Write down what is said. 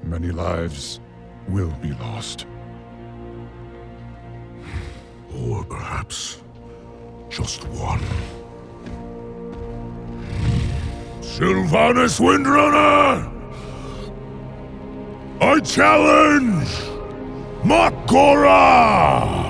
Many lives will be lost. Or perhaps just one. Sylvanas Windrunner! I challenge Mak'gora!